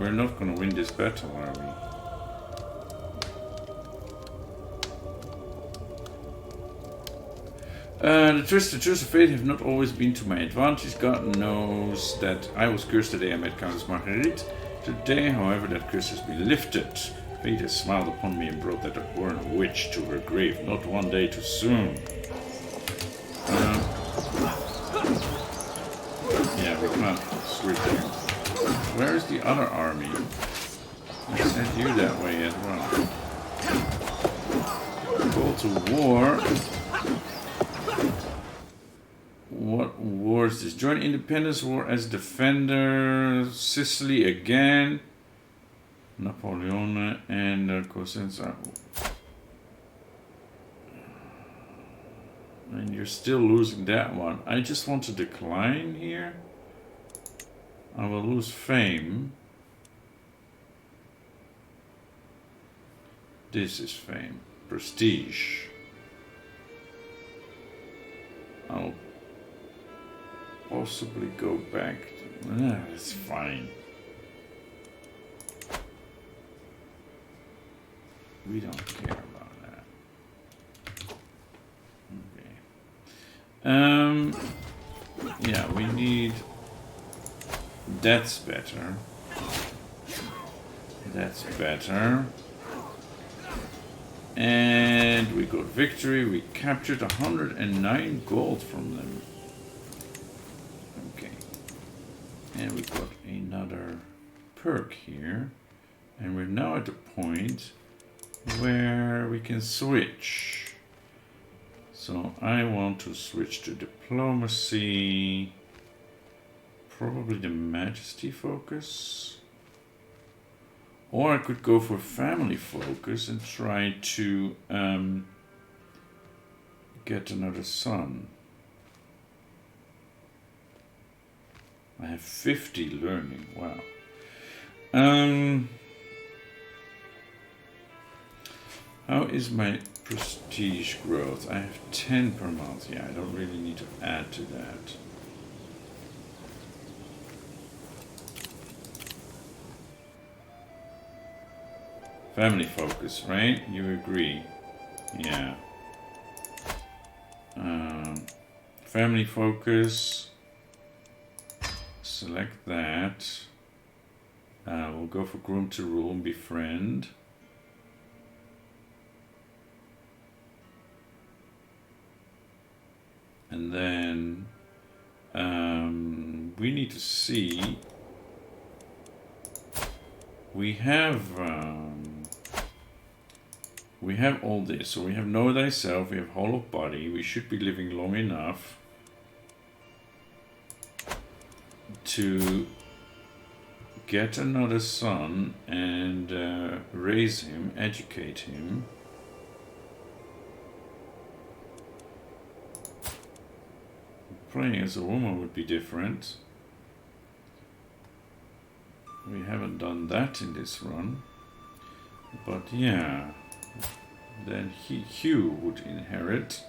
we're not gonna win this battle, are we? The twisted truths of fate have not always been to my advantage. God knows that I was cursed the day I met Countess Marguerite. Today, however, that curse has been lifted. Fate has smiled upon me and brought that abhorrent witch to her grave, not one day too soon. Yeah, we can't switch here. Where is the other army? I sent you that way as well. Call to war. What war is this? Join Independence War as defender. Sicily again. Napoleon and Cosenza. And you're still losing that one. I just want to decline here. I will lose fame. This is fame. Prestige. I'll possibly go back. It's fine. We don't care about that. Okay. Yeah, we need. That's better. That's better. And we got victory. We captured 109 gold from them. Okay. And we got another perk here. And we're now at the point where we can switch. So I want to switch to diplomacy. Probably the majesty focus. Or I could go for family focus and try to get another son. I have 50 learning, wow. How is my prestige growth? I have 10 per month. Yeah, I don't really need to add to that. Family focus, right? You agree? Yeah. Family focus. Select that. We'll go for groom to rule and befriend. And then we need to see. We have all this. So we have Know Thyself, we have Whole of Body. We should be living long enough to get another son and raise him, educate him. Playing as a woman would be different. We haven't done that in this run. But yeah, then Hugh would inherit.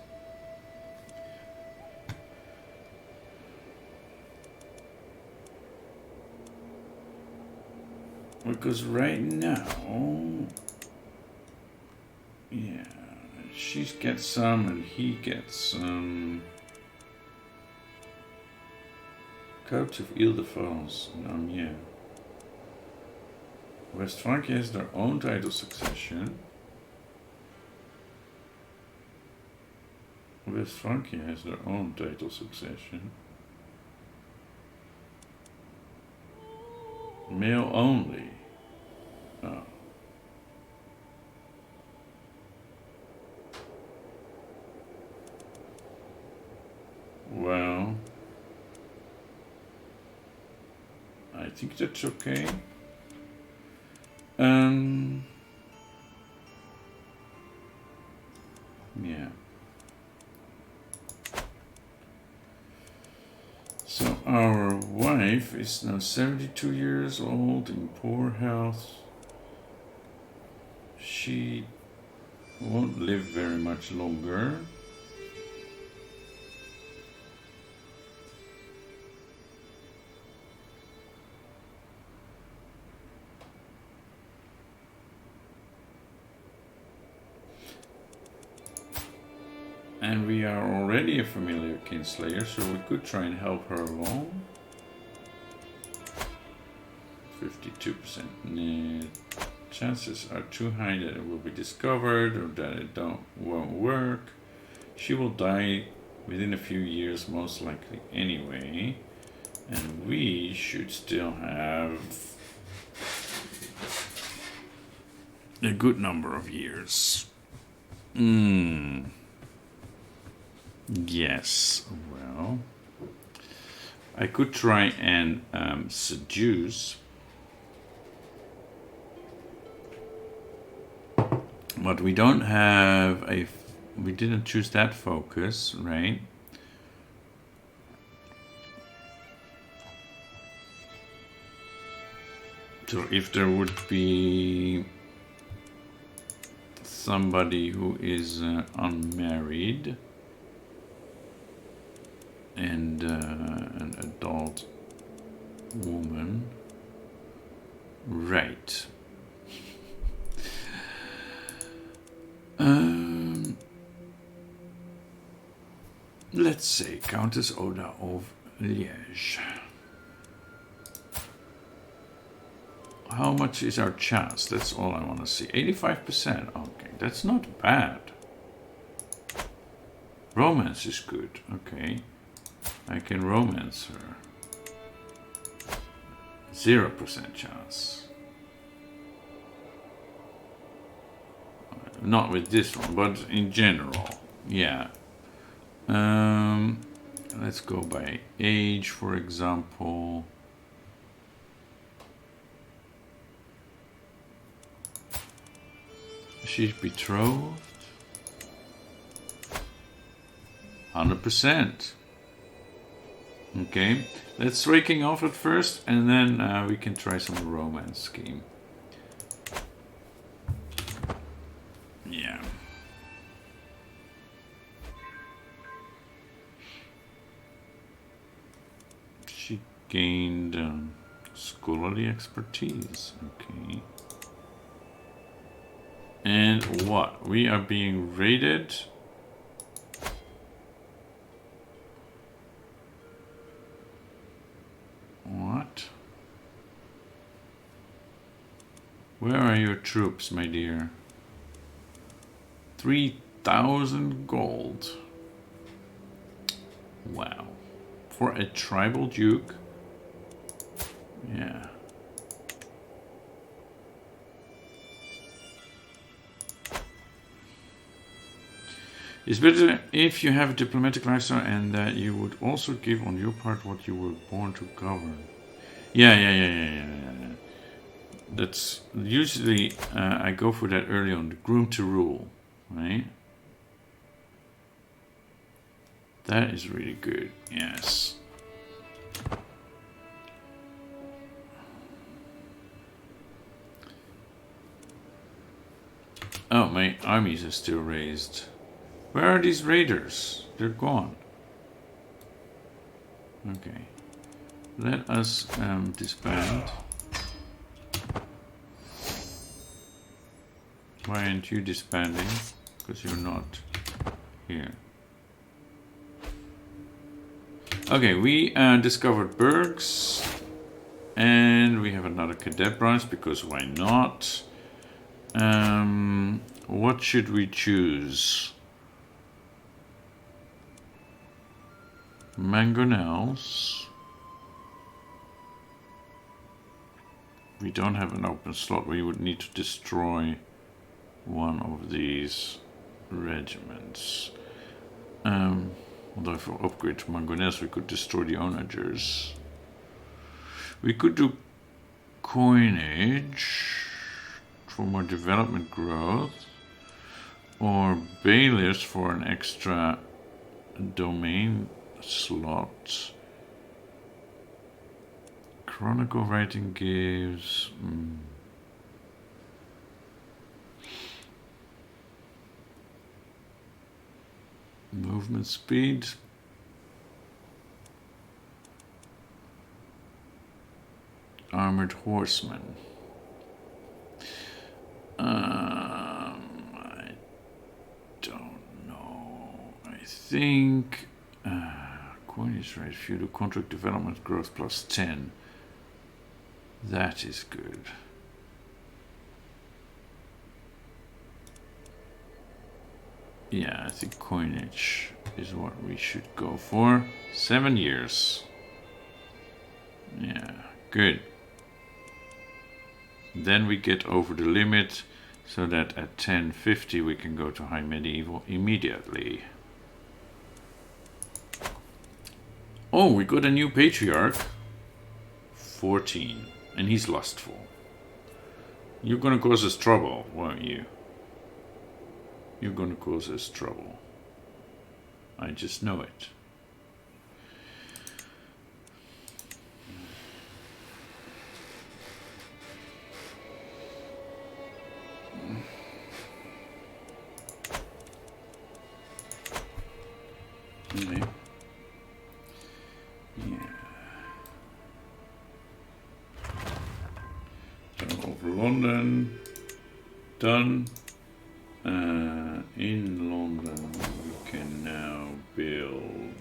Because right now, yeah, she gets some and he gets some. Coach of Ile-de-France, yeah. West Francia has their own title succession. West Francia has their own title succession. Male only. Oh. Well, I think that's okay. Yeah. So our wife is now 72 years old in poor health. She won't live very much longer. And we are already a familiar kinslayer, so we could try and help her along. 52%. Nah, chances are too high that it will be discovered or that it won't work. She will die within a few years, most likely anyway. And we should still have a good number of years. Yes, well, I could try and seduce, but we don't have we didn't choose that focus, right? So if there would be somebody who is unmarried and an adult woman, right? Let's say Countess Oda of Liège. How much is our chance? That's all I want to see. 85%. Okay, that's not bad. Romance is good. Okay. I can romance her. 0% chance. Not with this one, but in general. Yeah. Let's go by age, for example. She's betrothed. 100%. Okay, let's raking off at first, and then we can try some romance scheme. Yeah. She gained scholarly expertise. Okay. And what? We are being raided. What? Where are your troops, my dear? 3,000 gold. Wow. For a tribal duke? Yeah. It's better if you have a diplomatic lifestyle and that you would also give on your part what you were born to govern. Yeah. That's usually, I go for that early on, the groom to rule, right? That is really good, yes. Oh, my armies are still raised. Where are these raiders? They're gone. Okay. Let us disband. Why aren't you disbanding? Because you're not here. Okay, we discovered Bergs. And we have another cadet branch, because why not? What should we choose? Mangonels. We don't have an open slot. We would need to destroy one of these regiments. Although if we upgrade to Mangonels, we could destroy the onagers. We could do coinage for more development growth, or bailiffs for an extra domain slot. Chronicle writing gives movement speed. Armored horsemen. I don't know. I think coinage rate, feudal contract development growth plus 10. That is good. Yeah, I think coinage is what we should go for. 7 years. Yeah, good. Then we get over the limit so that at 1050 we can go to high medieval immediately. Oh, we got a new patriarch. 14. And he's lustful. You're gonna cause us trouble, won't you? You're gonna cause us trouble. I just know it. Okay. Yeah. So over London, done. In London, we can now build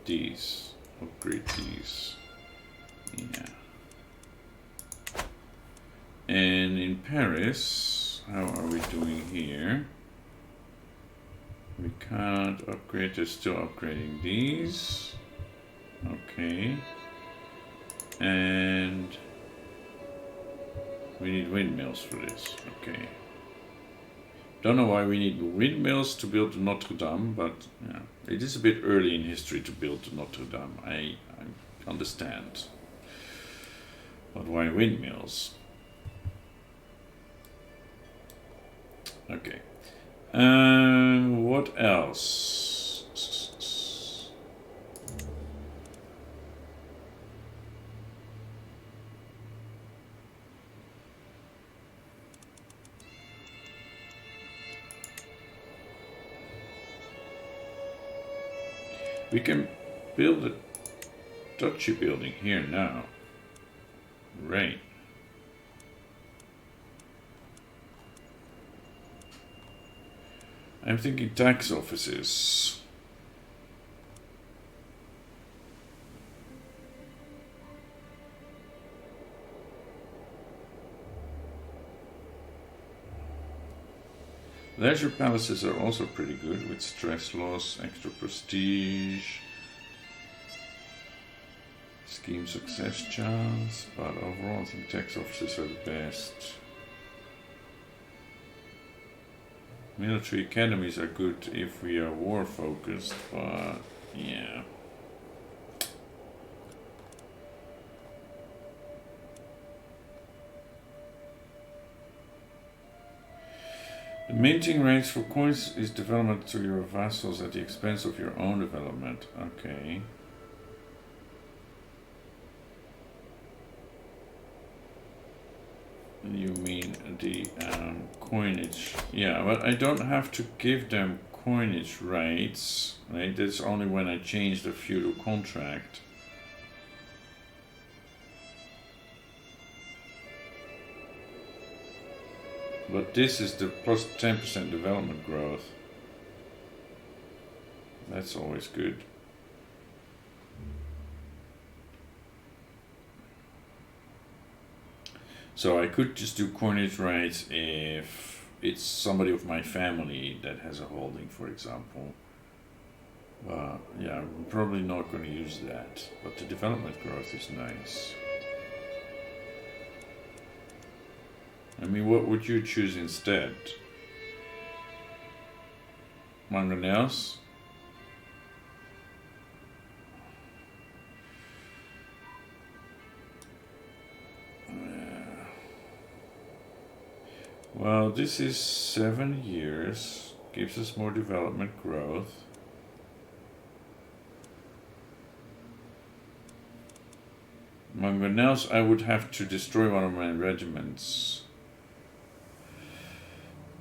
these, upgrade these. Yeah. And in Paris, how are we doing here? We can't upgrade, they're still upgrading these. Okay. And we need windmills for this. Okay. Don't know why we need windmills to build Notre Dame, but yeah, it is a bit early in history to build Notre Dame. I understand. But why windmills? Okay. What else? We can build a duchy building here now. Right. I'm thinking tax offices. Leisure palaces are also pretty good with stress loss, extra prestige, scheme success chance, but overall I think tax offices are the best. Military academies are good if we are war focused, but yeah. The minting rates for coins is development to your vassals at the expense of your own development. Okay. You mean the coinage? Yeah, but I don't have to give them coinage rates, right? That's only when I change the feudal contract. But this is the plus 10% development growth. That's always good. So I could just do coinage rates if it's somebody of my family that has a holding, for example. Yeah, I'm probably not going to use that. But the development growth is nice. I mean, what would you choose instead? Manganese? Well, this is 7 years, gives us more development growth. Mangonels, I would have to destroy one of my regiments.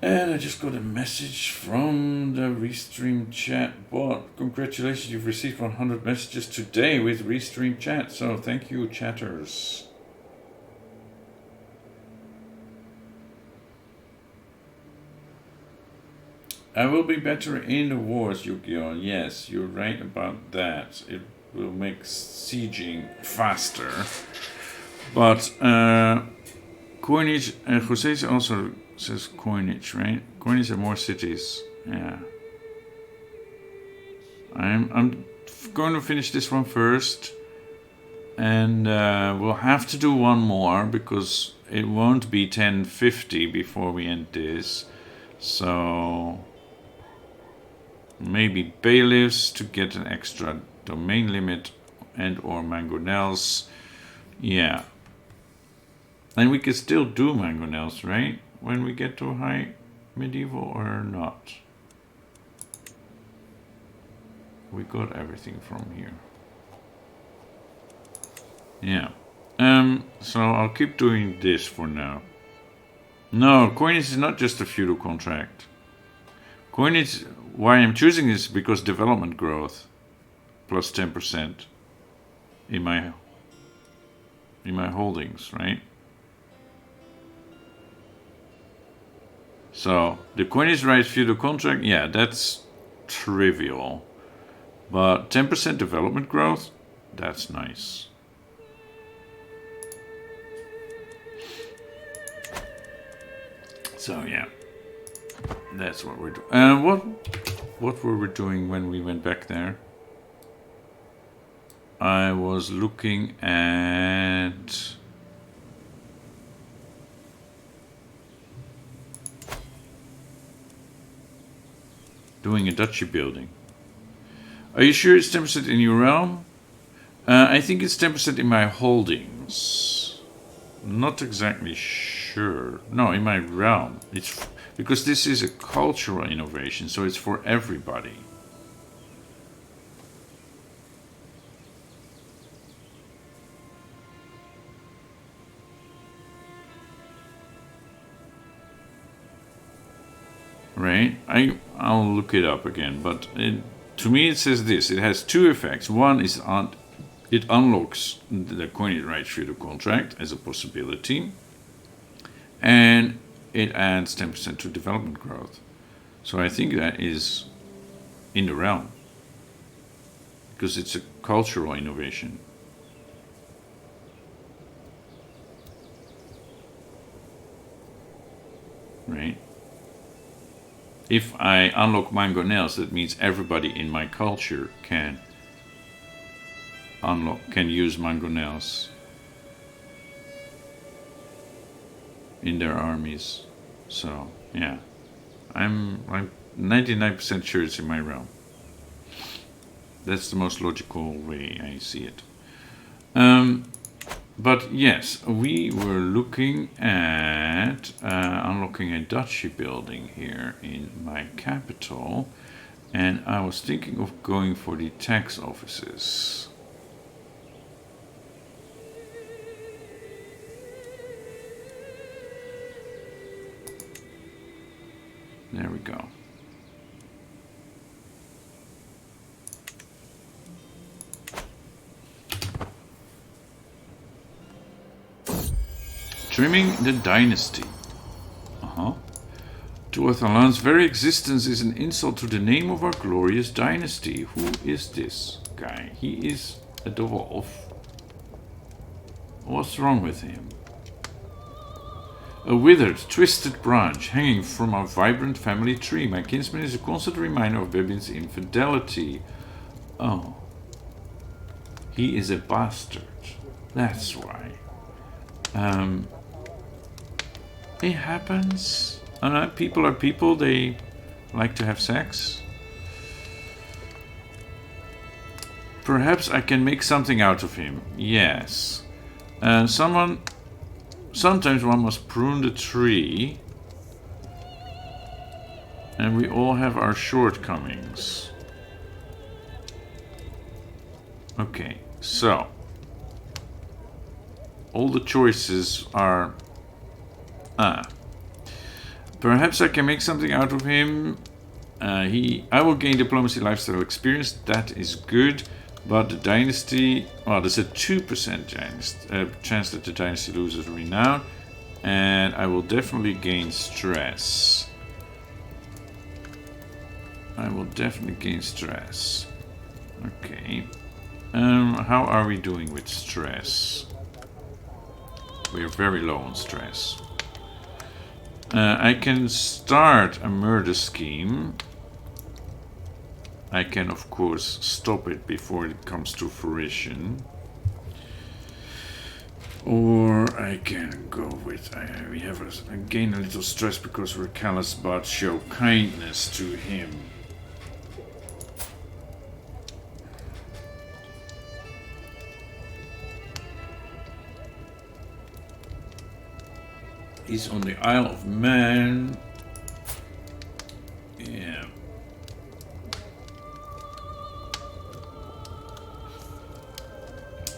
And I just got a message from the Restream chat bot. Congratulations, you've received 100 messages today with Restream chat. So thank you, chatters. I will be better in the wars, Yu-Gi-Oh! Yes, you're right about that. It will make sieging faster. But coinage, Jose also says coinage, right? Coinage and more cities. Yeah. I'm going to finish this one first. And we'll have to do one more because it won't be 1050 before we end this. So maybe bailiffs to get an extra domain limit and or mangonels. Yeah. And we can still do mangonels, right? When we get to high medieval or not. We got everything from here. Yeah. So I'll keep doing this for now. No, coinage is not just a feudal contract. Coinage, why I'm choosing this because development growth plus 10% in my holdings, right? So the coinage rights feudal contract, yeah, that's trivial. But 10% development growth, that's nice. So yeah, that's what we're doing. What were we doing when we went back there? I was looking at doing a duchy building. Are you sure it's 10% in your realm? I think it's 10% in my holdings. Not exactly sure. No, in my realm. It's because this is a cultural innovation, so it's for everybody. Right? I'll look it up again, but to me it says this. It has two effects. One is it unlocks the coinage rights feudal contract as a possibility, and it adds 10% to development growth. So I think that is in the realm because it's a cultural innovation. Right? If I unlock mangonels, that means everybody in my culture can use mangonels in their armies. So yeah, I'm 99% sure it's in my realm. That's the most logical way I see it. But yes, we were looking at unlocking a duchy building here in my capital, and I was thinking of going for the tax offices. There we go. Trimming the Dynasty. Tuathalan's very existence is an insult to the name of our glorious dynasty. Who is this guy? He is a dwarf. What's wrong with him? A withered, twisted branch hanging from our vibrant family tree. My kinsman is a constant reminder of Bebin's infidelity. Oh. He is a bastard. That's why. It happens. People are people. They like to have sex. Perhaps I can make something out of him. Yes. Sometimes one must prune the tree. And we all have our shortcomings. Okay, so. All the choices are... Perhaps I can make something out of him. I will gain diplomacy lifestyle experience. That is good. But the dynasty... Well, there's a 2% chance that the dynasty loses renown. And I will definitely gain stress. I will definitely gain stress. Okay. How are we doing with stress? We're very low on stress. I can start a murder scheme. I can, of course, stop it before it comes to fruition. Or I can go with, we have gain a little stress because we're callous, but show kindness to him. He's on the Isle of Man. Yeah.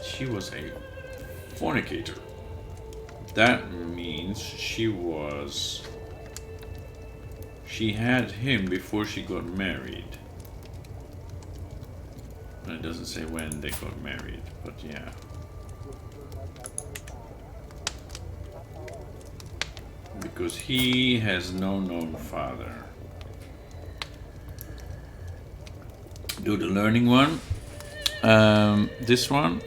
She was a fornicator. That means she had him before she got married. And it doesn't say when they got married, but yeah. Because he has no known father. Do the learning one. This one.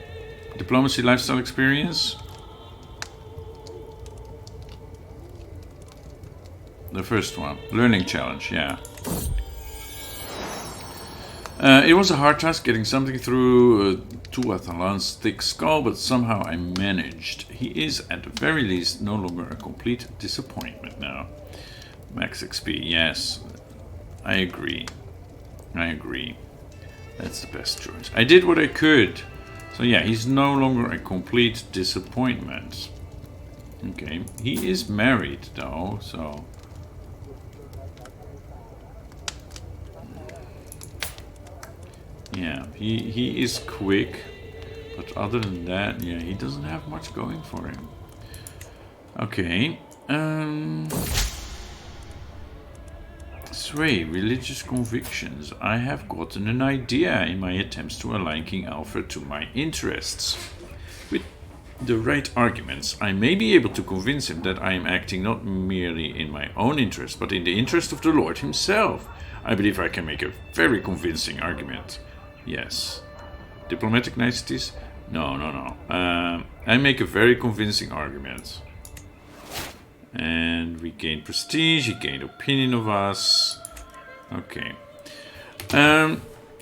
Diplomacy, lifestyle experience. The first one. Learning challenge, yeah. It was a hard task getting something through Tuathalan's thick skull, but somehow I managed. He is, at the very least, no longer a complete disappointment now. Max XP, yes. I agree. I agree. That's the best choice. I did what I could. So yeah, he's no longer a complete disappointment. Okay. He is married, though, so... Yeah, he is quick, but other than that, yeah, he doesn't have much going for him. Okay, Sway, religious convictions. I have gotten an idea in my attempts to align King Alfred to my interests. With the right arguments, I may be able to convince him that I am acting not merely in my own interest, but in the interest of the Lord himself. I believe I can make a very convincing argument. Yes. Diplomatic niceties? No. I make a very convincing argument. And we gain prestige, he gained opinion of us. Okay.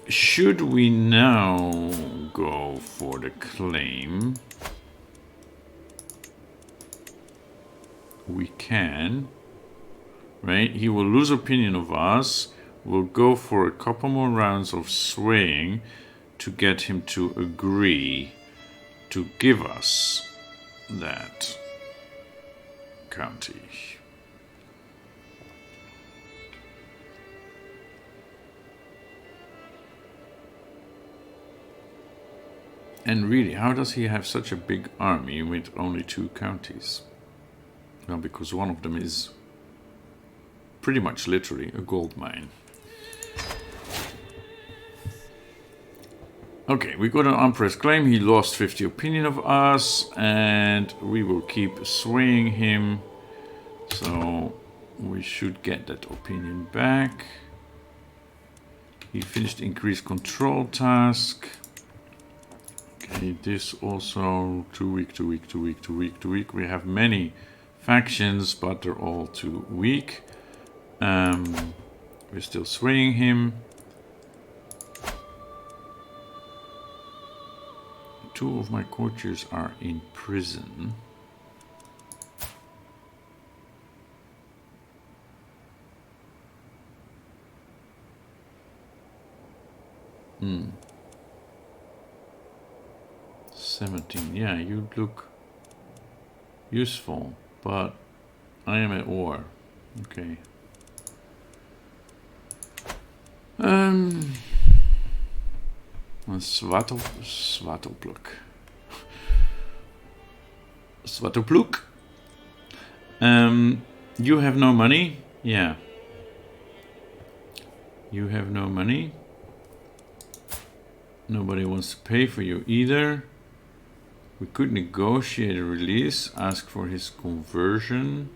Should we now go for the claim? We can. Right? He will lose opinion of us. We'll go for a couple more rounds of swaying to get him to agree to give us that county. And really, how does he have such a big army with only 2 counties? Well, because one of them is pretty much literally a gold mine. Okay, we got an unpressed claim. He lost 50 opinion of us, and we will keep swaying him. So we should get that opinion back. He finished increased control task. Okay, this also too weak. We have many factions, but they're all too weak. We're still swaying him. 2 of my courtiers are in prison. Hmm. 17. Yeah, you look useful, but I am at war. Okay. Swatopluk. You have no money? Yeah. You have no money. Nobody wants to pay for you either. We could negotiate a release, ask for his conversion.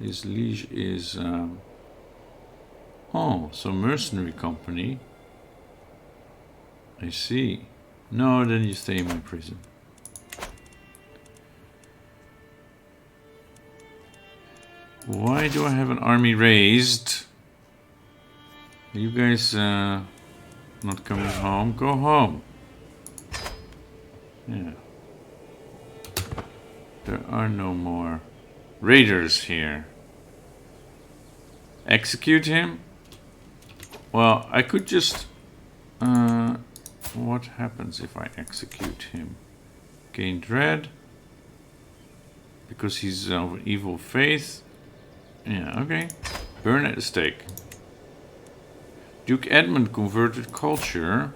His liege is Oh, so mercenary company. I see. No, then you stay in my prison. Why do I have an army raised? Are you guys not coming home? Go home. Yeah. There are no more raiders here. Execute him? Well, I could just... what happens if I execute him? Gain dread. Because he's of evil faith. Yeah, okay. Burn at the stake. Duke Edmund converted culture.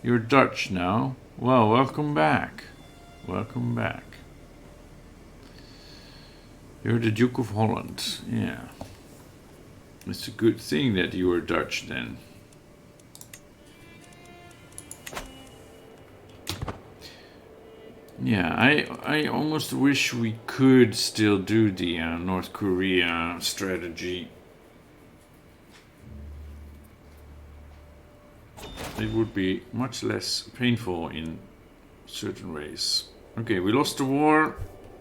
You're Dutch now. Well, welcome back. Welcome back. You're the Duke of Holland. Yeah. It's a good thing that you are Dutch then. Yeah, I almost wish we could still do the North Korea strategy. It would be much less painful in certain ways. Okay, we lost the war.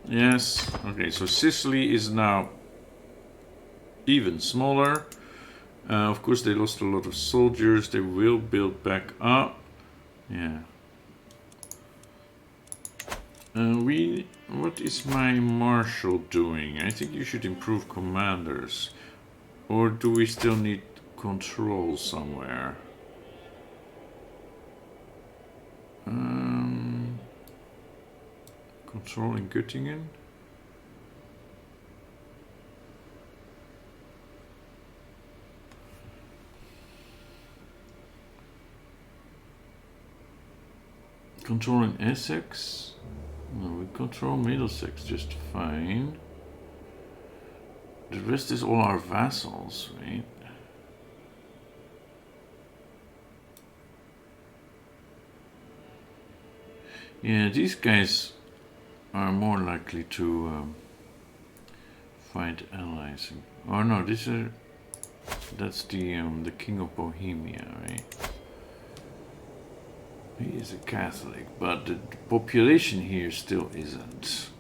Yes. Okay, so Sicily is now even smaller. Of course, they lost a lot of soldiers. They will build back up. Yeah. What is my marshal doing? I think you should improve commanders. Or do we still need control somewhere? Control in Göttingen? Control in Essex? No, we control Middlesex just fine. The rest is all our vassals, right? Yeah, these guys are more likely to find allies. Oh no, that's the King of Bohemia, right? He is a Catholic, but the population here still isn't.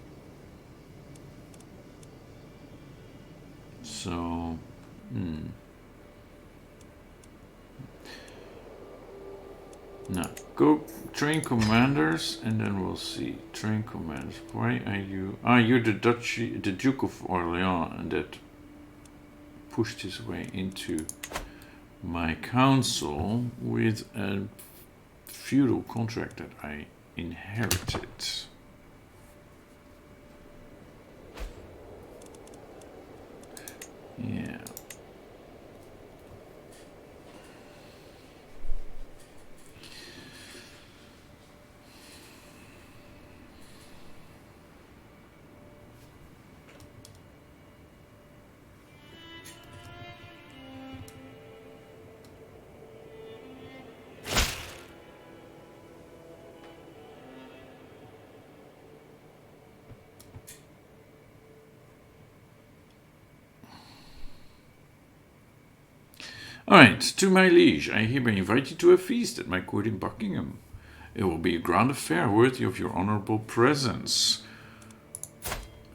So, now, go train commanders, and then we'll see. Train commanders. Why are you... Ah, you're the Duke of Orleans, and that pushed his way into my council with a feudal contract that I inherited. Yeah. Alright, to my liege, I hereby invite you to a feast at my court in Buckingham. It will be a grand affair worthy of your honorable presence.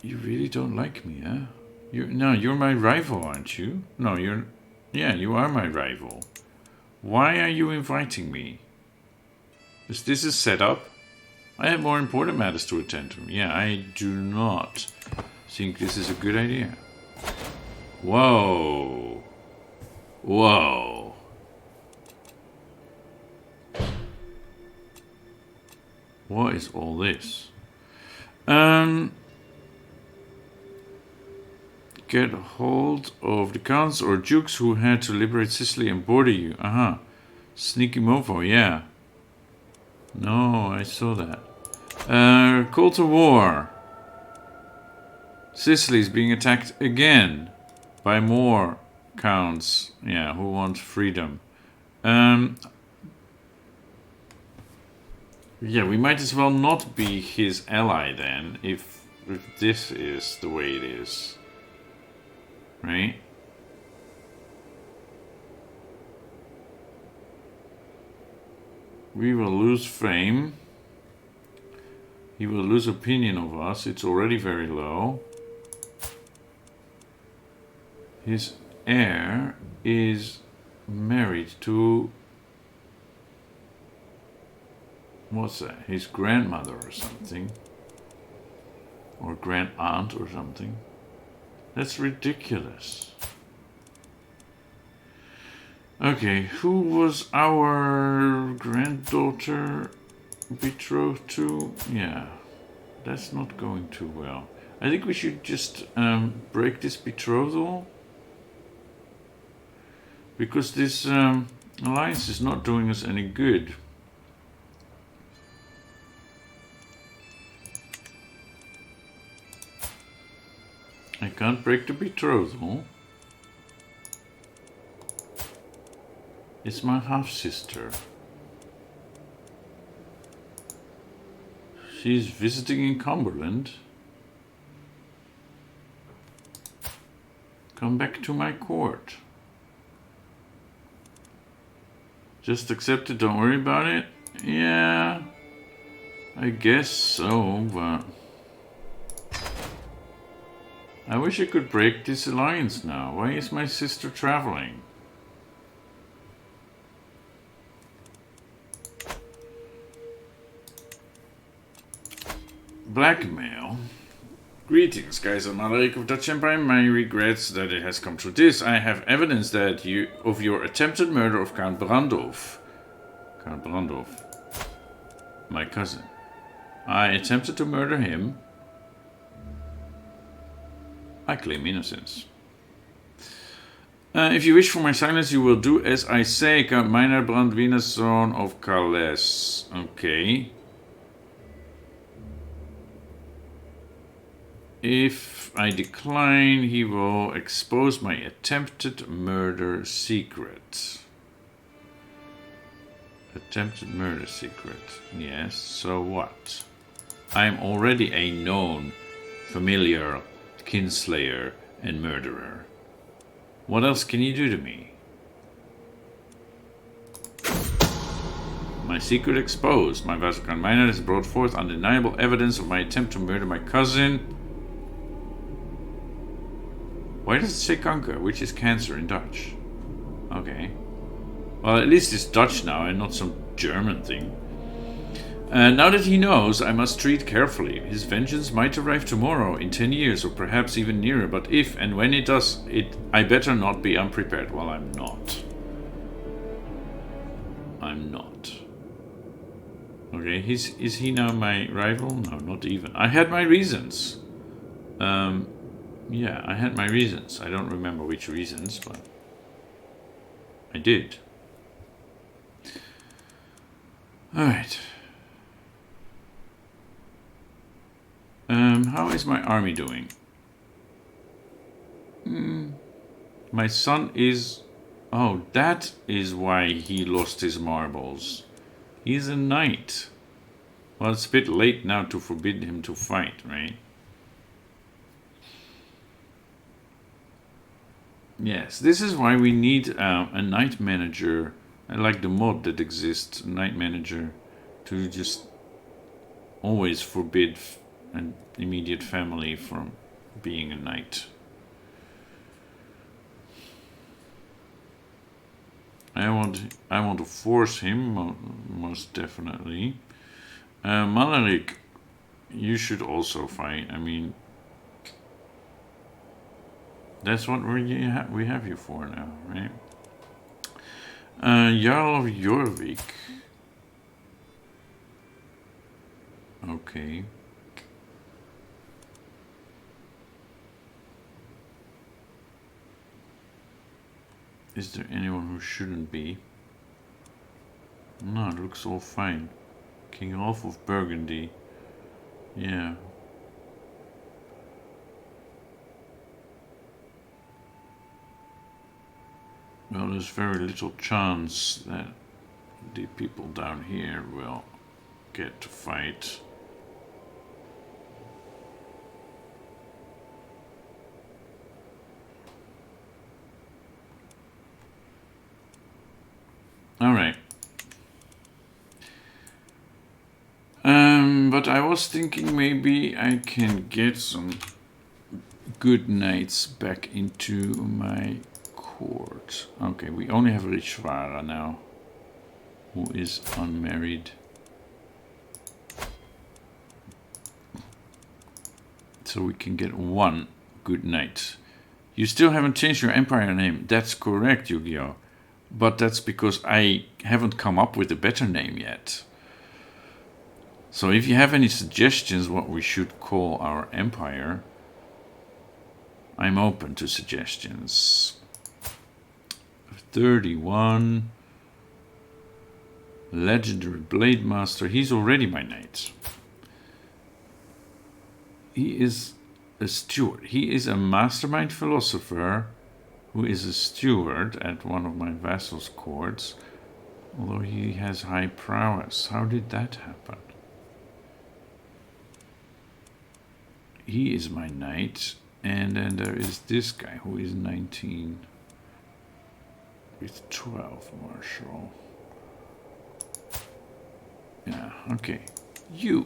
You really don't like me, huh? You're my rival, aren't you? No, yeah, you are my rival. Why are you inviting me? Is this a setup? I have more important matters to attend to. Yeah, I do not think this is a good idea. Whoa. Whoa. What is all this? Get hold of the counts or dukes who had to liberate Sicily and border you. Sneaky mofo, yeah. No, I saw that. Call to war. Sicily is being attacked again by more counts, yeah, who want freedom. Yeah, we might as well not be his ally then, if this is the way it is. Right? we will lose fame. He will lose opinion of us. It's already very low. His heir is married to, what's that? His grandmother or something. Or grand aunt or something. That's ridiculous. Okay, who was our granddaughter betrothed to? Yeah, that's not going too well. I think we should just break this betrothal. Because this alliance is not doing us any good. I can't break the betrothal. It's my half-sister. She's visiting in Cumberland. Come back to my court. Just accept it, don't worry about it? Yeah, I guess so, but... I wish I could break this alliance now. Why is my sister traveling? Blackmail. Greetings, guys. I'm Alaric of Dutch Empire. My regrets that it has come to this. I have evidence that of your attempted murder of Count Brandolf. Count Brandolf. My cousin. I attempted to murder him. I claim innocence. If you wish for my silence, you will do as I say. Count Minor Brandwienerzoon of Calais. Okay. If I decline, he will expose my attempted murder secret. Attempted murder secret. Yes, so what? I am already a known familiar kinslayer and murderer. What else can you do to me? My secret exposed. My vassal Count Minor has brought forth undeniable evidence of my attempt to murder my cousin. Why does it say kanker, which is cancer in Dutch? Okay. Well, at least it's Dutch now and not some German thing. Now that he knows, I must treat carefully. His vengeance might arrive tomorrow, in 10 years, or perhaps even nearer. But if and when it does, I better not be unprepared. Well, I'm not. I'm not. Okay, is he now my rival? No, not even. I had my reasons. Yeah, I had my reasons. I don't remember which reasons, but I did. Alright. How is my army doing? My son is... Oh, that is why he lost his marbles. He's a knight. Well, it's a bit late now to forbid him to fight, right? Yes, this is why we need a knight manager. I like the mod that exists, a knight manager, to just always forbid an immediate family from being a knight. I want to force him, most definitely. Malaric, you should also fight. I mean, that's what we have you for now, right? Jarl of Jorvik. Okay. Is there anyone who shouldn't be? No, it looks all fine. King Rolf of Burgundy. Yeah. Well, there's very little chance that the people down here will get to fight. Alright. But I was thinking maybe I can get some good knights back into my court. Okay, we only have Rishvara now, who is unmarried. So we can get one good knight. You still haven't changed your empire name. That's correct, Yu-Gi-Oh! But that's because I haven't come up with a better name yet. So if you have any suggestions what we should call our empire, I'm open to suggestions. 31. Legendary Blade Master. He's already my knight. He is a steward. He is a mastermind philosopher who is a steward at one of my vassals' courts. Although he has high prowess. How did that happen? He is my knight. And then there is this guy who is 19 with 12 martial. Yeah, okay. You.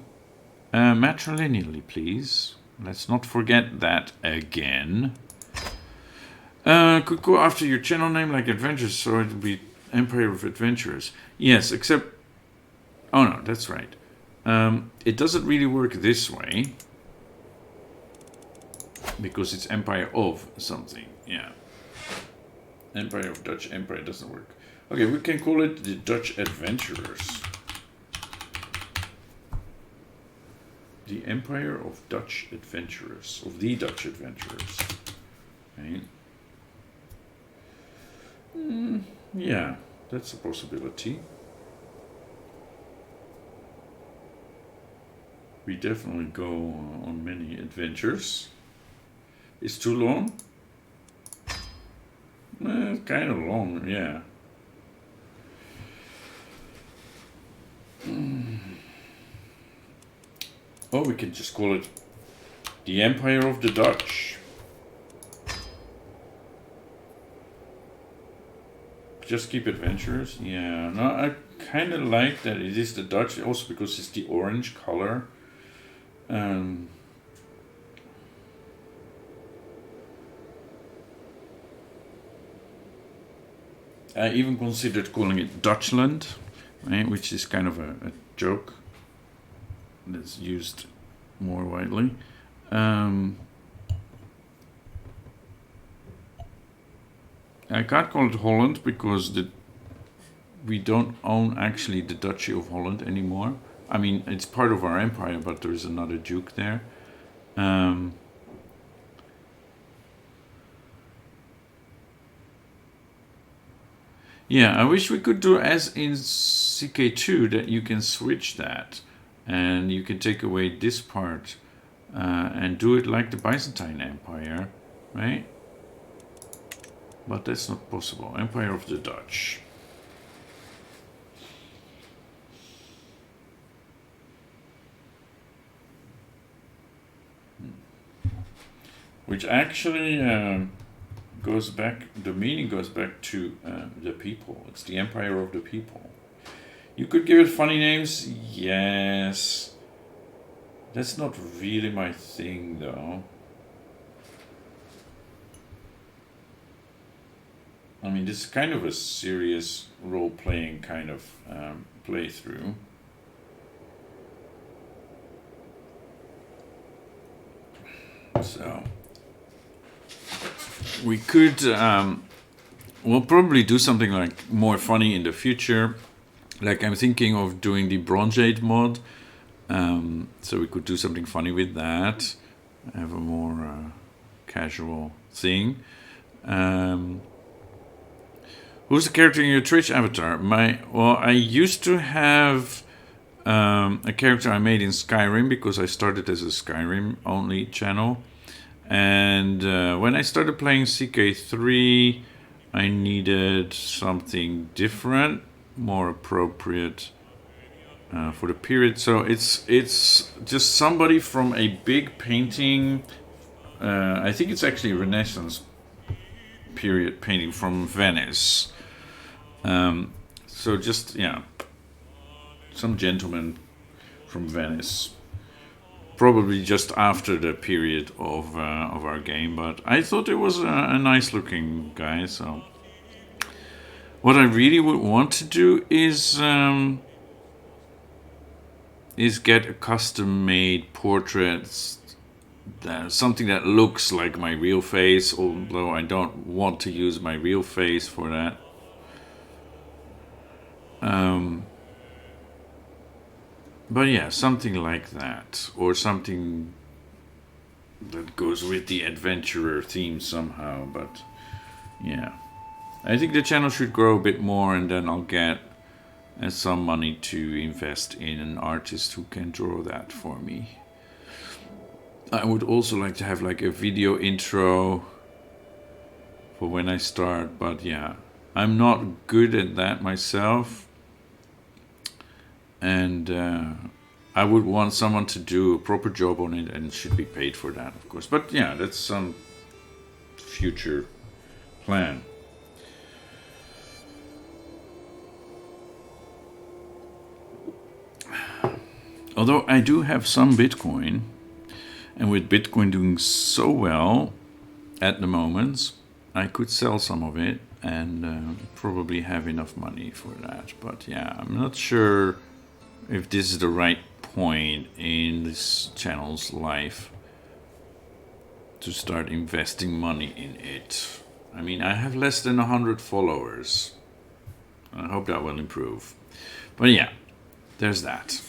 Matrilineally, please. Let's not forget that again. Could go after your channel name like Adventures, so it would be Empire of Adventurers. Yes, except... Oh no, that's right. It doesn't really work this way. Because it's Empire of something, yeah. Empire of Dutch Empire doesn't work. Okay, we can call it the Dutch Adventurers. The Empire of Dutch Adventurers. Of the Dutch Adventurers. Okay. Yeah, that's a possibility. We definitely go on many adventures. It's too long? Kind of long, yeah. Or we can just call it the Empire of the Dutch. Just keep adventurers? Yeah, no, I kind of like that it is the Dutch, also because it's the orange color. I even considered calling it Dutchland, right, which is kind of a joke that's used more widely. I can't call it Holland because we don't own actually the Duchy of Holland anymore. I mean, it's part of our empire, but there's another duke there. Yeah, I wish we could do as in CK2 that you can switch that and you can take away this part and do it like the Byzantine Empire, right? But that's not possible. Empire of the Dutch. Which actually goes back, the meaning goes back to the people. It's the Empire of the people. You could give it funny names, yes. That's not really my thing though. I mean, this is kind of a serious role-playing kind of playthrough. So we could, we'll probably do something like more funny in the future. Like I'm thinking of doing the Bronze Age mod. So we could do something funny with that. Have a more casual thing. Who's the character in your Twitch avatar? Well, I used to have a character I made in Skyrim because I started as a Skyrim only channel. And when I started playing CK3, I needed something different, more appropriate for the period. So it's just somebody from a big painting. I think it's actually Renaissance period painting from Venice. So just, yeah, some gentleman from Venice. Probably just after the period of our game, but I thought it was a nice looking guy. So what I really would want to do is get a custom made portrait, something that looks like my real face, although I don't want to use my real face for that. But yeah, something like that, or something that goes with the adventurer theme somehow. But yeah, I think the channel should grow a bit more, and then I'll get some money to invest in an artist who can draw that for me. I would also like to have like a video intro for when I start, but yeah, I'm not good at that myself. And I would want someone to do a proper job on it and should be paid for that, of course. But yeah, that's some future plan. Although I do have some Bitcoin, and with Bitcoin doing so well at the moment, I could sell some of it and probably have enough money for that. But yeah, I'm not sure if this is the right point in this channel's life to start investing money in it. I mean, I have less than 100 followers. I hope that will improve. But yeah, there's that.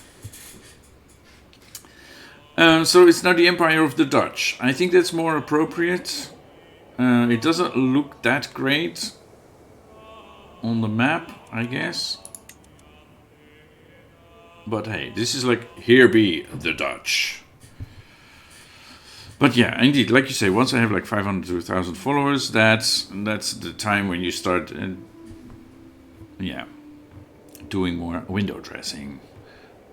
So it's now the Empire of the Dutch. I think that's more appropriate. It doesn't look that great on the map, I guess. But hey, this is like, here be the Dutch. But yeah, indeed, like you say, once I have like 500 to 1,000 followers, that's the time when you start, doing more window dressing,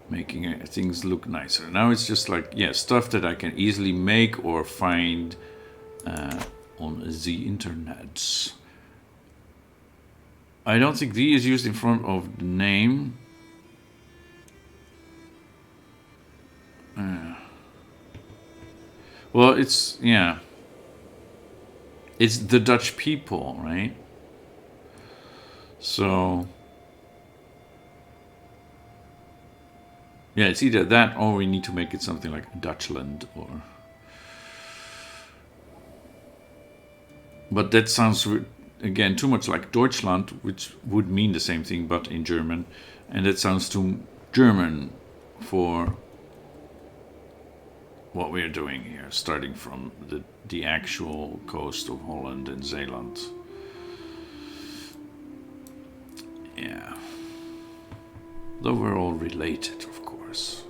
making things look nicer. Now it's just like, yeah, stuff that I can easily make or find on the internet. I don't think the is used in front of the name. Well, it's the Dutch people, right? So yeah, it's either that or we need to make it something like Dutchland or. But that sounds again too much like Deutschland, which would mean the same thing but in German, and that sounds too German for what we're doing here, starting from the actual coast of Holland and Zeeland. Yeah. Though we're all related, of course.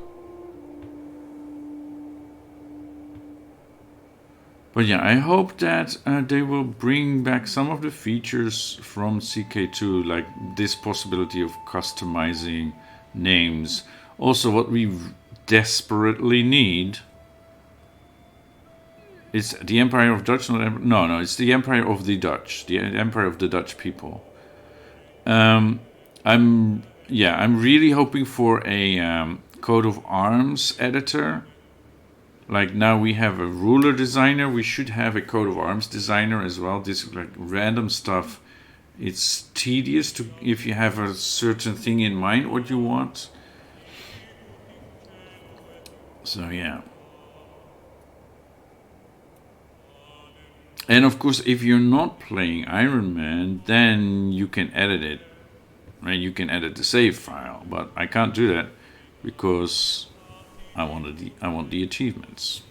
But yeah, I hope that they will bring back some of the features from CK2, like this possibility of customizing names. Also, what we desperately need is the Empire of Dutch. No, it's the Empire of the Dutch, the Empire of the Dutch people. I'm really hoping for a coat of arms editor. Like now we have a ruler designer, we should have a coat of arms designer as well. This like random stuff, it's tedious to if you have a certain thing in mind what you want. So yeah. And of course, if you're not playing Iron Man, then you can edit it, right? You can edit the save file, but I can't do that because I want the achievements.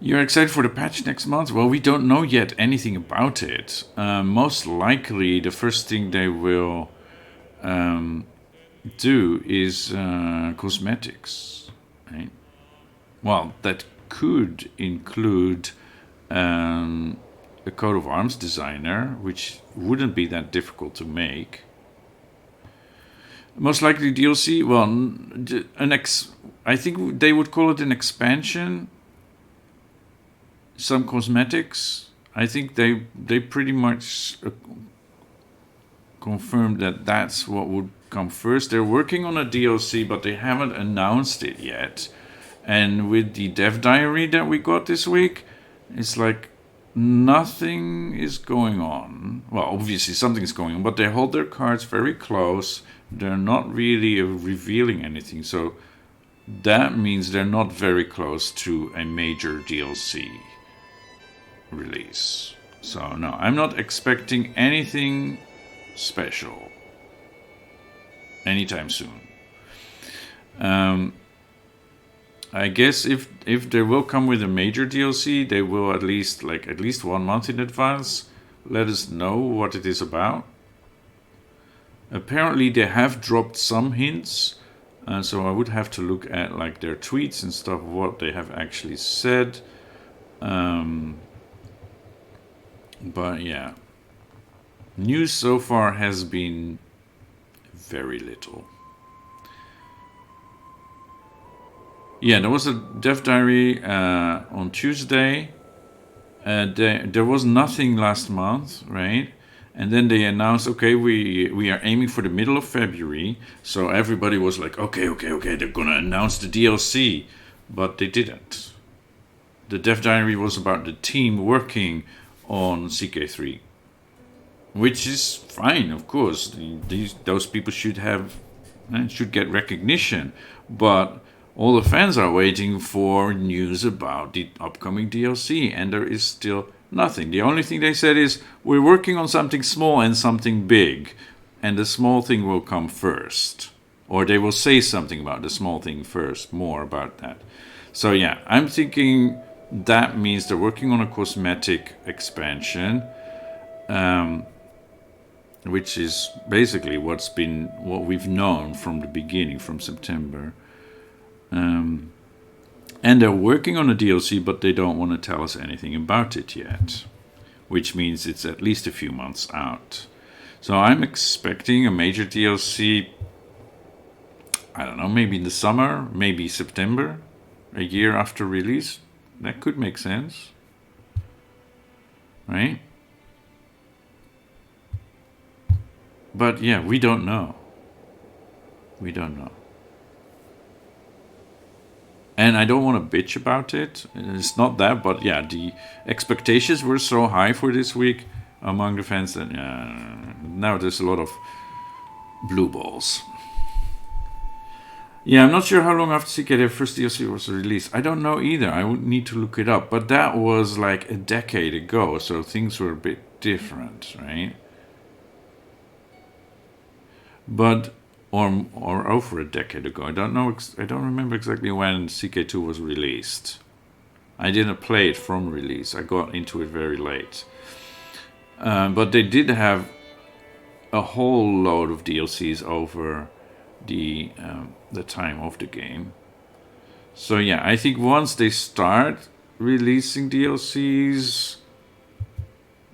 You're excited for the patch next month? Well, we don't know yet anything about it. Most likely, the first thing they will do is cosmetics, right? Well, that could include a coat of arms designer, which wouldn't be that difficult to make. Most likely DLC, well, I think they would call it an expansion. Some cosmetics. I think they pretty much confirmed that that's what would come first. They're working on a DLC, but they haven't announced it yet. And with the dev diary that we got this week, it's like nothing is going on. Well, obviously something's going on, but they hold their cards very close. They're not really revealing anything. So that means they're not very close to a major DLC release. So no, I'm not expecting anything special anytime soon. I guess if they will come with a major DLC, they will at least 1 month in advance let us know what it is about. Apparently they have dropped some hints, so I would have to look at like their tweets and stuff, what they have actually said. But yeah, news so far has been very little. Yeah, there was a dev diary on Tuesday. There was nothing last month, right? And then they announced, okay, we are aiming for the middle of February. So everybody was like, okay, they're gonna announce the DLC. But they didn't. The dev diary was about the team working on CK3. Which is fine, of course. Those people should get recognition. But all the fans are waiting for news about the upcoming DLC, and there is still nothing. The only thing they said is, we're working on something small and something big, and the small thing will come first. Or they will say something about the small thing first, more about that. So yeah, I'm thinking that means they're working on a cosmetic expansion, which is basically what we've known from the beginning, from September. And they're working on a DLC, but they don't want to tell us anything about it yet, which means it's at least a few months out. So I'm expecting a major DLC, I don't know, maybe in the summer, maybe September, a year after release. That could make sense, right? But yeah, we don't know. We don't know. And I don't want to bitch about it. It's not that, but yeah, the expectations were so high for this week among the fans that now there's a lot of blue balls. Yeah, I'm not sure how long after CK their first DLC was released. I don't know either. I would need to look it up. But that was like a decade ago, so things were a bit different, right? But or over a decade ago. I don't know. I don't remember exactly when CK2 was released. I didn't play it from release. I got into it very late. But they did have a whole load of DLCs over the time of the game. So yeah, I think once they start releasing DLCs,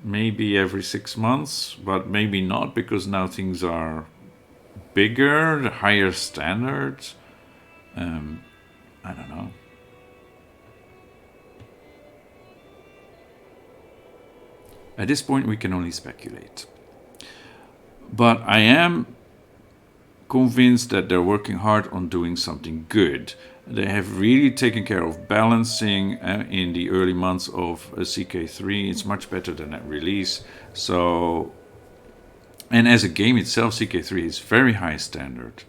maybe every 6 months, but maybe not, because now things are bigger, higher standards. I don't know. At this point, we can only speculate. But I am convinced that they're working hard on doing something good. They have really taken care of balancing in the early months of CK3. It's much better than at release. So, and as a game itself, CK3 is very high standard.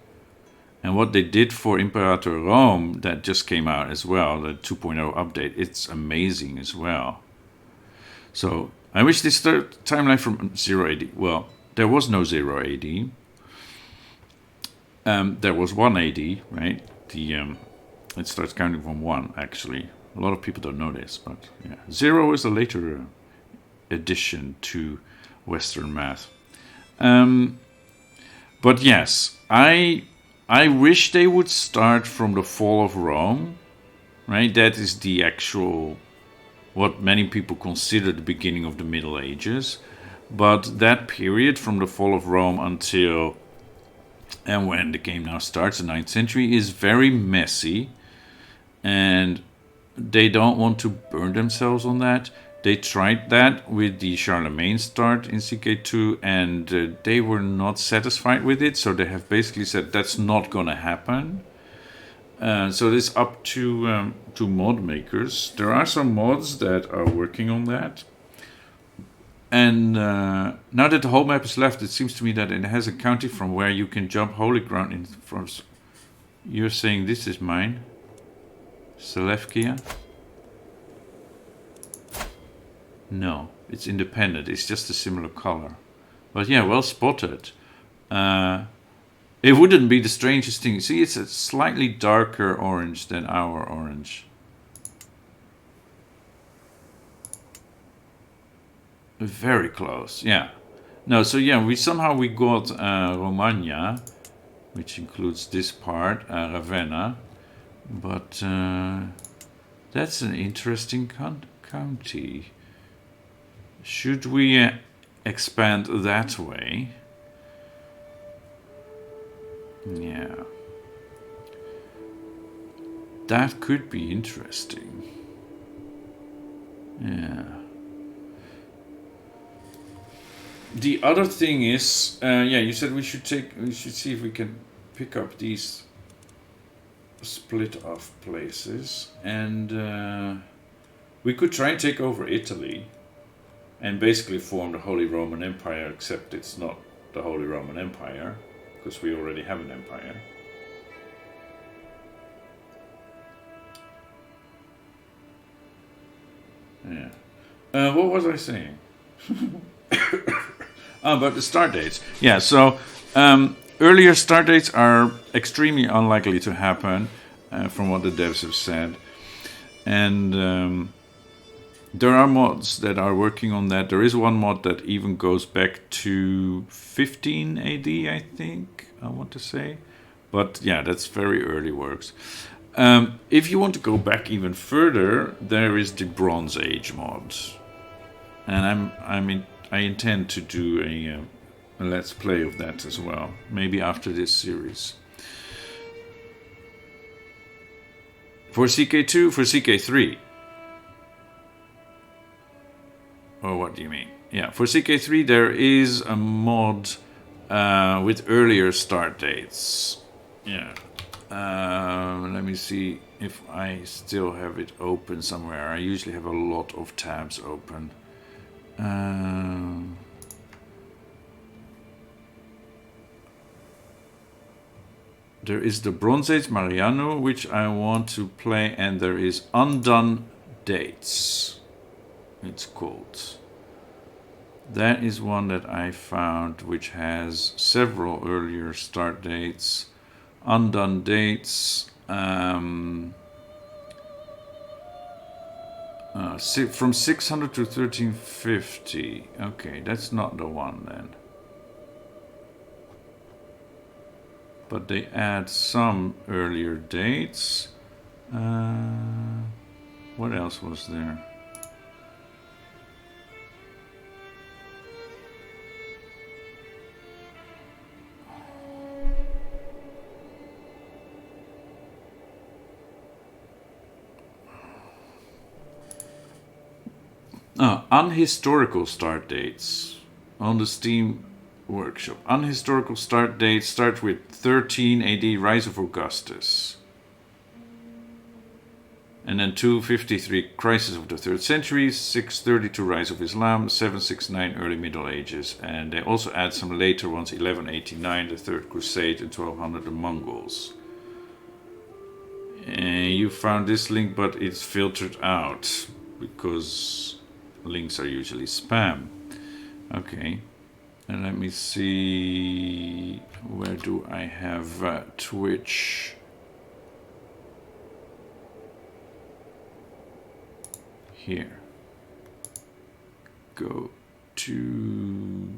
And what they did for Imperator Rome, that just came out as well, the 2.0 update, it's amazing as well. So I wish this timeline from 0 AD. Well, there was no 0 AD. There was 1 AD, right? It starts counting from 1, actually. A lot of people don't know this, but yeah. 0 is a later addition to Western math. But yes, I wish they would start from the fall of Rome, right? That is the actual, what many people consider the beginning of the Middle Ages. But that period from the fall of Rome until, and when the game now starts, the 9th century, is very messy. And they don't want to burn themselves on that. They tried that with the Charlemagne start in CK2, and they were not satisfied with it, so they have basically said that's not gonna happen. So it's up to mod makers. There are some mods that are working on that. And now that the whole map is left, it seems to me that it has a county from where you can jump holy ground in from. You're saying this is mine? Selevkia? No, it's independent. It's just a similar color. But yeah, well spotted. It wouldn't be the strangest thing. See, it's a slightly darker orange than our orange. Very close, yeah. No, so yeah, we got Romagna, which includes this part, Ravenna. But that's an interesting county. Should we expand that way? Yeah. That could be interesting. Yeah. The other thing is, yeah, you said we should see if we can pick up these split off places, and we could try and take over Italy and basically form the Holy Roman Empire, except it's not the Holy Roman Empire because we already have an empire. Yeah. What was I saying? About the start dates. Yeah, so earlier start dates are extremely unlikely to happen, from what the devs have said. And there are mods that are working on that. There is one mod that even goes back to 15 AD, I think, I want to say. But yeah, that's very early works. If you want to go back even further, there is the Bronze Age mod. And I intend to do a let's play of that as well, maybe after this series. For CK2, for CK3. Or what do you mean? Yeah, for CK3 there is a mod with earlier start dates. Yeah. Let me see if I still have it open somewhere. I usually have a lot of tabs open. There is the Bronze Age Mariano, which I want to play, and there is Undone Dates, it's called. That is one that I found, which has several earlier start dates. Undone Dates, from 600 to 1350. Okay, that's not the one then. But they add some earlier dates. What else was there? Unhistorical start dates on the Steam Workshop. Unhistorical start dates start with 13 AD, Rise of Augustus. And then 253, Crisis of the 3rd Century, 632, Rise of Islam, 769, Early Middle Ages. And they also add some later ones, 1189, the Third Crusade, and 1200, the Mongols. And you found this link, but it's filtered out because links are usually spam. Okay, and let me see, where do I have Twitch? Here. Go to...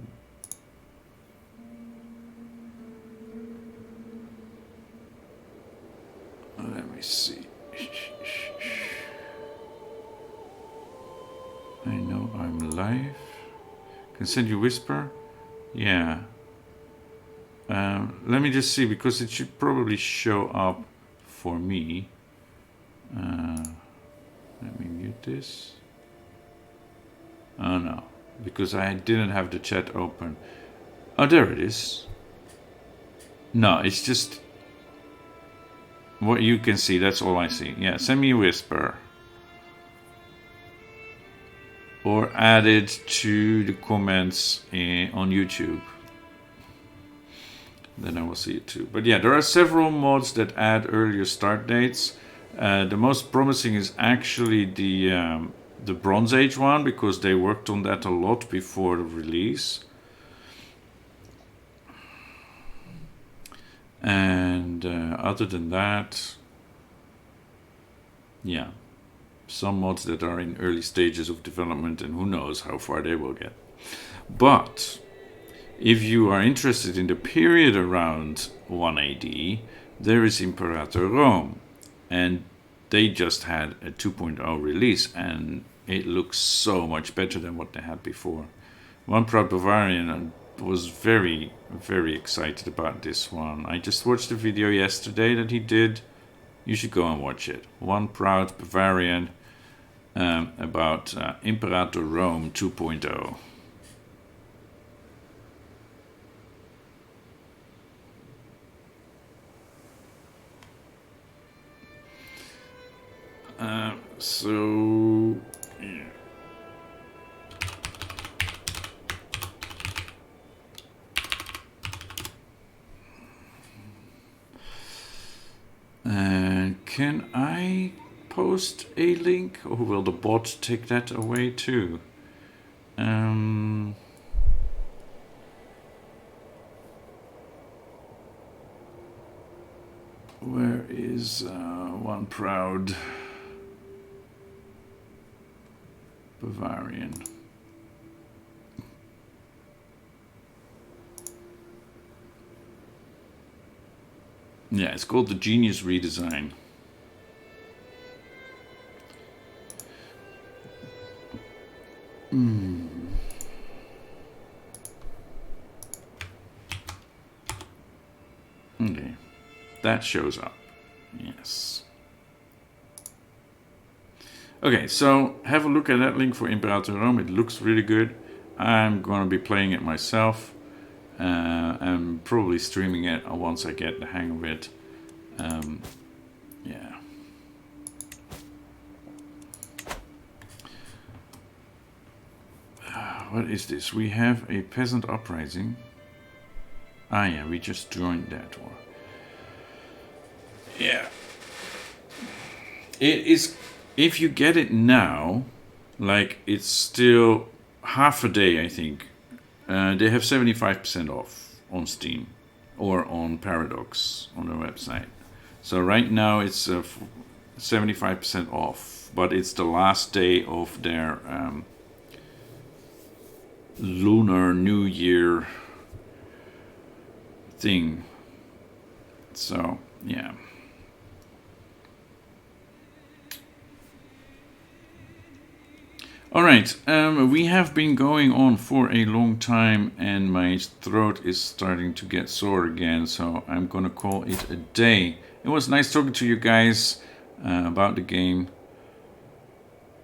Let me see. I know I'm live. Can send you whisper? Yeah. Let me just see, because it should probably show up for me. Let me mute this. Oh no, because I didn't have the chat open. Oh, there it is. No, it's just what you can see. That's all I see. Yeah, send me a whisper. Or add it to the comments on YouTube. Then I will see it too. But yeah, there are several mods that add earlier start dates. The most promising is actually the Bronze Age one, because they worked on that a lot before the release. And other than that, yeah, some mods that are in early stages of development, and who knows how far they will get. But if you are interested in the period around 1 AD, there is Imperator Rome, and they just had a 2.0 release, and it looks so much better than what they had before. One Proud Bavarian was very, very excited about this one. I just watched the video yesterday that he did. You should go and watch it. One Proud Bavarian about Imperator Rome 2.0. So yeah. Can I post a link, or will the bot take that away too? Where is One Proud Bavarian? Yeah, it's called the Genius Redesign. Okay, that shows up. Yes. Okay, so have a look at that link for Imperator Rome. It looks really good. I'm going to be playing it myself. I'm probably streaming it once I get the hang of it. Yeah. What is this? We have a peasant uprising. Ah, yeah, we just joined that one. Yeah. It is, if you get it now, like, it's still half a day, I think. They have 75% off on Steam or on Paradox on their website. So right now it's 75% off, but it's the last day of their Lunar New Year thing. So, yeah. Alright, we have been going on for a long time and my throat is starting to get sore again, so I'm gonna call it a day. It was nice talking to you guys about the game.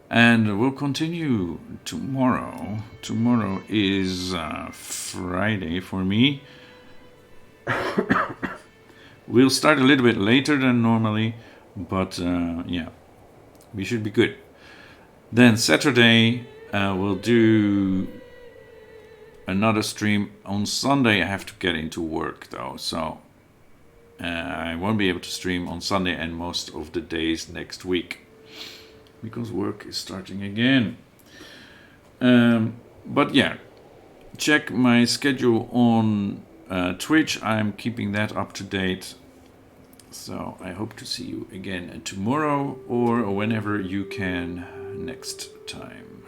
And we'll continue tomorrow. Tomorrow is Friday for me. We'll start a little bit later than normally, but yeah, we should be good. Then Saturday we'll do another stream. On Sunday I have to get into work though, so I won't be able to stream on Sunday and most of the days next week, because work is starting again. But yeah, check my schedule on Twitch. I'm keeping that up to date. So I hope to see you again tomorrow or whenever you can next time.